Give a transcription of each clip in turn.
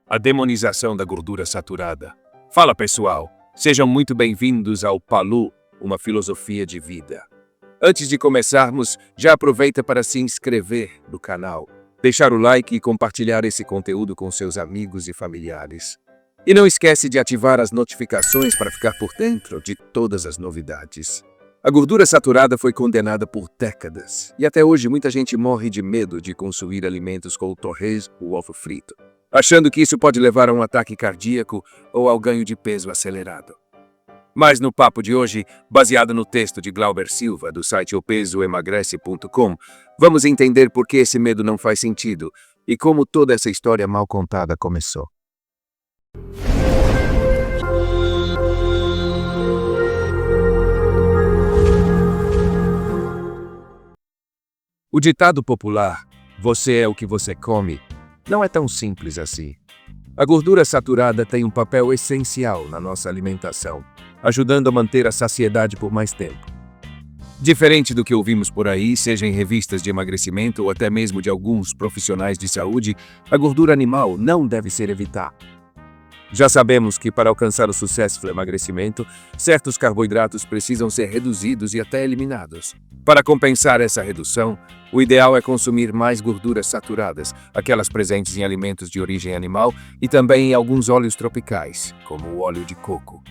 A demonização da gordura saturada. Fala pessoal, sejam muito bem-vindos ao Palu, uma filosofia de vida. Antes de começarmos, já aproveita para se inscrever no canal, deixar o like e compartilhar esse conteúdo com seus amigos e familiares. E não esquece de ativar as notificações para ficar por dentro de todas as novidades. A gordura saturada foi condenada por décadas, e até hoje muita gente morre de medo de consumir alimentos como o torresmo ou ovo frito, achando que isso pode levar a um ataque cardíaco ou ao ganho de peso acelerado. Mas no papo de hoje, baseado no texto de Glauber Silva, do site opesoemagrece.com, vamos entender por que esse medo não faz sentido e como toda essa história mal contada começou. O ditado popular, "Você é o que você come", não é tão simples assim. A gordura saturada tem um papel essencial na nossa alimentação, ajudando a manter a saciedade por mais tempo. Diferente do que ouvimos por aí, seja em revistas de emagrecimento ou até mesmo de alguns profissionais de saúde, a gordura animal não deve ser evitada. Já sabemos que para alcançar o sucesso no emagrecimento, certos carboidratos precisam ser reduzidos e até eliminados. Para compensar essa redução, o ideal é consumir mais gorduras saturadas, aquelas presentes em alimentos de origem animal e também em alguns óleos tropicais, como o óleo de coco.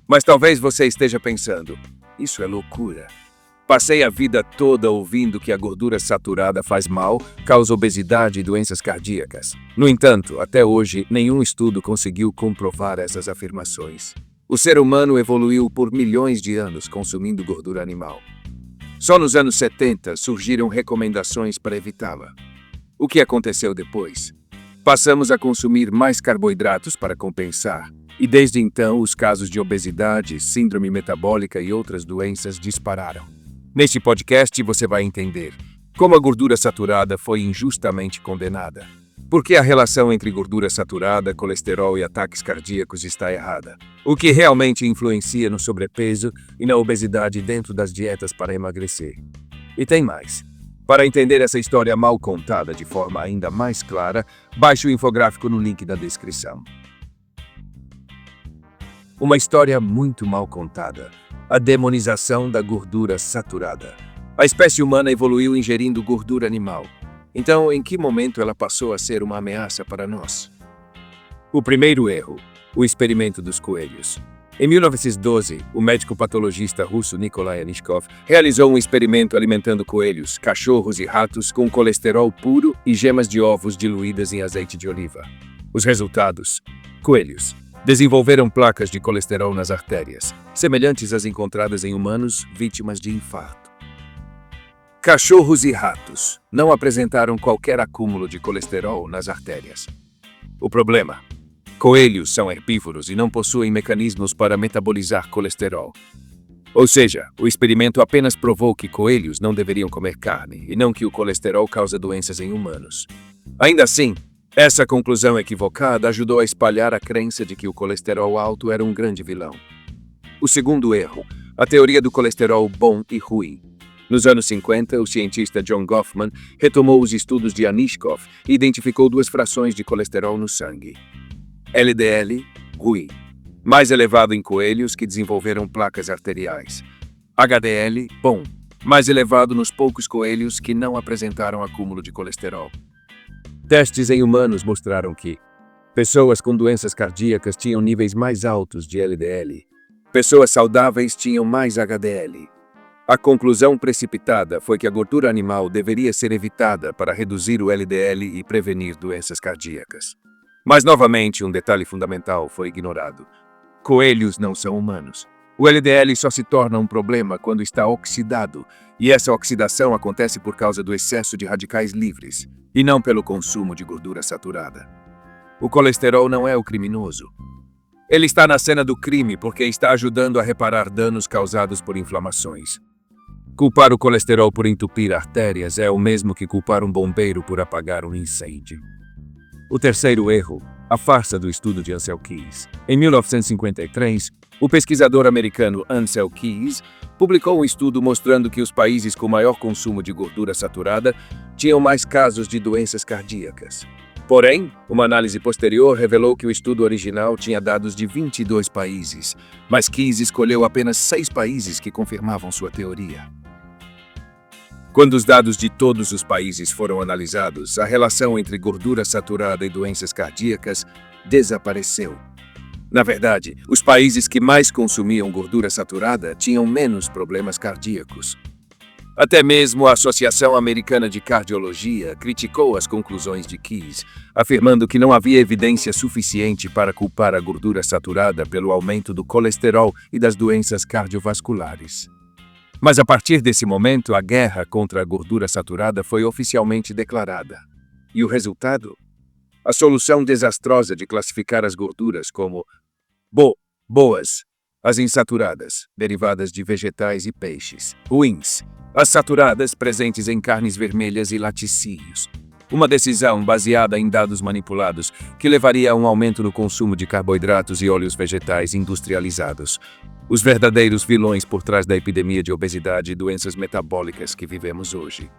Mas talvez você esteja pensando, isso é loucura. Passei a vida toda ouvindo que a gordura saturada faz mal, causa obesidade e doenças cardíacas. No entanto, até hoje, nenhum estudo conseguiu comprovar essas afirmações. O ser humano evoluiu por milhões de anos consumindo gordura animal. Só nos anos 70 surgiram recomendações para evitá-la. O que aconteceu depois? Passamos a consumir mais carboidratos para compensar, e desde então os casos de obesidade, síndrome metabólica e outras doenças dispararam. Neste podcast você vai entender como a gordura saturada foi injustamente condenada, por que a relação entre gordura saturada, colesterol e ataques cardíacos está errada, o que realmente influencia no sobrepeso e na obesidade dentro das dietas para emagrecer. E tem mais. Para entender essa história mal contada de forma ainda mais clara, baixe o infográfico no link da descrição. Uma história muito mal contada. A demonização da gordura saturada. A espécie humana evoluiu ingerindo gordura animal. Então, em que momento ela passou a ser uma ameaça para nós? O primeiro erro, o experimento dos coelhos. Em 1912, o médico patologista russo Nikolai Anishkov realizou um experimento alimentando coelhos, cachorros e ratos com colesterol puro e gemas de ovos diluídas em azeite de oliva. Os resultados: coelhos desenvolveram placas de colesterol nas artérias, semelhantes às encontradas em humanos vítimas de infarto. Cachorros e ratos não apresentaram qualquer acúmulo de colesterol nas artérias. O problema: coelhos são herbívoros e não possuem mecanismos para metabolizar colesterol. Ou seja, o experimento apenas provou que coelhos não deveriam comer carne e não que o colesterol causa doenças em humanos. Ainda assim, essa conclusão equivocada ajudou a espalhar a crença de que o colesterol alto era um grande vilão. O segundo erro, a teoria do colesterol bom e ruim. Nos anos 50, o cientista John Goffman retomou os estudos de Anishkov e identificou duas frações de colesterol no sangue. LDL, ruim, mais elevado em coelhos que desenvolveram placas arteriais. HDL, bom, mais elevado nos poucos coelhos que não apresentaram acúmulo de colesterol. Testes em humanos mostraram que pessoas com doenças cardíacas tinham níveis mais altos de LDL. Pessoas saudáveis tinham mais HDL. A conclusão precipitada foi que a gordura animal deveria ser evitada para reduzir o LDL e prevenir doenças cardíacas. Mas, novamente, um detalhe fundamental foi ignorado. Coelhos não são humanos. O LDL só se torna um problema quando está oxidado, e essa oxidação acontece por causa do excesso de radicais livres, e não pelo consumo de gordura saturada. O colesterol não é o criminoso. Ele está na cena do crime porque está ajudando a reparar danos causados por inflamações. Culpar o colesterol por entupir artérias é o mesmo que culpar um bombeiro por apagar um incêndio. O terceiro erro, a farsa do estudo de Ancel Keys. Em 1953, o pesquisador americano Ancel Keys publicou um estudo mostrando que os países com maior consumo de gordura saturada tinham mais casos de doenças cardíacas. Porém, uma análise posterior revelou que o estudo original tinha dados de 22 países, mas Keyes escolheu apenas 6 países que confirmavam sua teoria. Quando os dados de todos os países foram analisados, a relação entre gordura saturada e doenças cardíacas desapareceu. Na verdade, os países que mais consumiam gordura saturada tinham menos problemas cardíacos. Até mesmo a Associação Americana de Cardiologia criticou as conclusões de Keyes, afirmando que não havia evidência suficiente para culpar a gordura saturada pelo aumento do colesterol e das doenças cardiovasculares. Mas a partir desse momento, a guerra contra a gordura saturada foi oficialmente declarada. E o resultado? A solução desastrosa de classificar as gorduras como boas, as insaturadas, derivadas de vegetais e peixes, ruins, as saturadas presentes em carnes vermelhas e laticínios. Uma decisão baseada em dados manipulados que levaria a um aumento no consumo de carboidratos e óleos vegetais industrializados. Os verdadeiros vilões por trás da epidemia de obesidade e doenças metabólicas que vivemos hoje.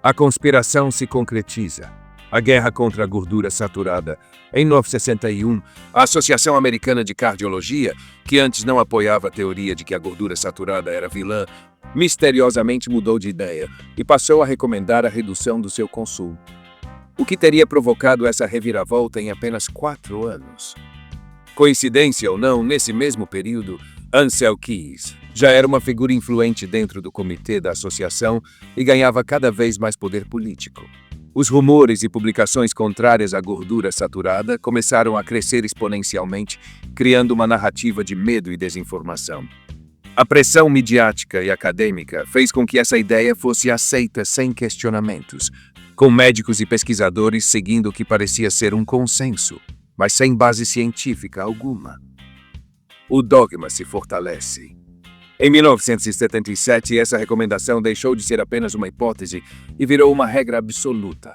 A conspiração se concretiza. A guerra contra a gordura saturada. Em 1961, a Associação Americana de Cardiologia, que antes não apoiava a teoria de que a gordura saturada era vilã, misteriosamente mudou de ideia e passou a recomendar a redução do seu consumo. O que teria provocado essa reviravolta em apenas 4 anos? Coincidência ou não, nesse mesmo período, Ancel Keys já era uma figura influente dentro do comitê da associação e ganhava cada vez mais poder político. Os rumores e publicações contrárias à gordura saturada começaram a crescer exponencialmente, criando uma narrativa de medo e desinformação. A pressão midiática e acadêmica fez com que essa ideia fosse aceita sem questionamentos, com médicos e pesquisadores seguindo o que parecia ser um consenso, mas sem base científica alguma. O dogma se fortalece. Em 1977, essa recomendação deixou de ser apenas uma hipótese e virou uma regra absoluta.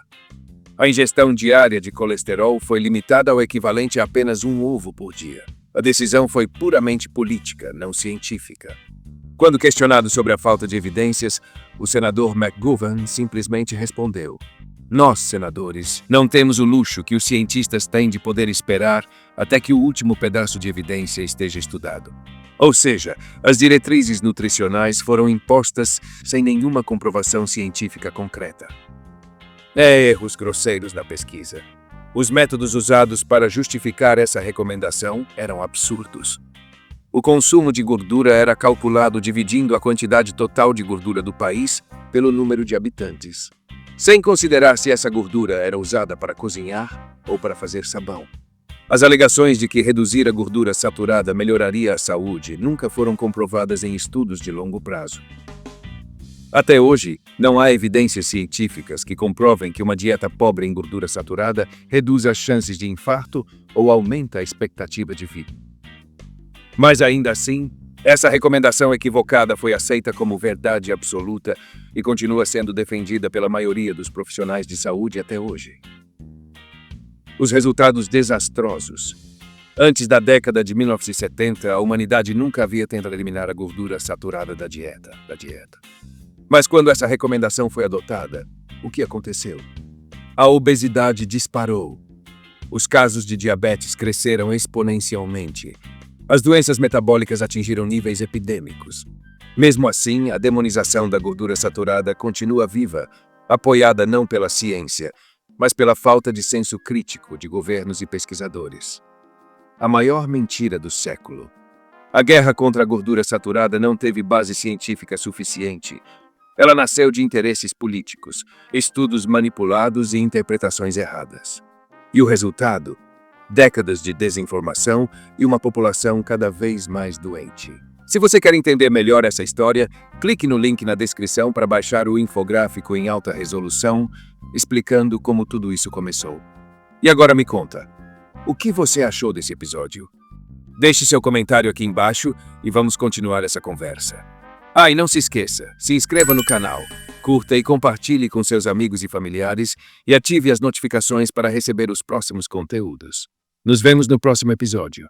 A ingestão diária de colesterol foi limitada ao equivalente a apenas um ovo por dia. A decisão foi puramente política, não científica. Quando questionado sobre a falta de evidências, o senador McGovern simplesmente respondeu: "Nós, senadores, não temos o luxo que os cientistas têm de poder esperar até que o último pedaço de evidência esteja estudado." Ou seja, as diretrizes nutricionais foram impostas sem nenhuma comprovação científica concreta. Erros grosseiros na pesquisa. Os métodos usados para justificar essa recomendação eram absurdos. O consumo de gordura era calculado dividindo a quantidade total de gordura do país pelo número de habitantes, sem considerar se essa gordura era usada para cozinhar ou para fazer sabão. As alegações de que reduzir a gordura saturada melhoraria a saúde nunca foram comprovadas em estudos de longo prazo. Até hoje, não há evidências científicas que comprovem que uma dieta pobre em gordura saturada reduz as chances de infarto ou aumenta a expectativa de vida. Mas ainda assim, essa recomendação equivocada foi aceita como verdade absoluta e continua sendo defendida pela maioria dos profissionais de saúde até hoje. Os resultados desastrosos. Antes da década de 1970, a humanidade nunca havia tentado eliminar a gordura saturada da dieta. Mas quando essa recomendação foi adotada, o que aconteceu? A obesidade disparou. Os casos de diabetes cresceram exponencialmente. As doenças metabólicas atingiram níveis epidêmicos. Mesmo assim, a demonização da gordura saturada continua viva, apoiada não pela ciência, mas pela falta de senso crítico de governos e pesquisadores. A maior mentira do século. A guerra contra a gordura saturada não teve base científica suficiente. Ela nasceu de interesses políticos, estudos manipulados e interpretações erradas. E o resultado? Décadas de desinformação e uma população cada vez mais doente. Se você quer entender melhor essa história, clique no link na descrição para baixar o infográfico em alta resolução, explicando como tudo isso começou. E agora me conta, o que você achou desse episódio? Deixe seu comentário aqui embaixo e vamos continuar essa conversa. E não se esqueça, se inscreva no canal, curta e compartilhe com seus amigos e familiares e ative as notificações para receber os próximos conteúdos. Nos vemos no próximo episódio.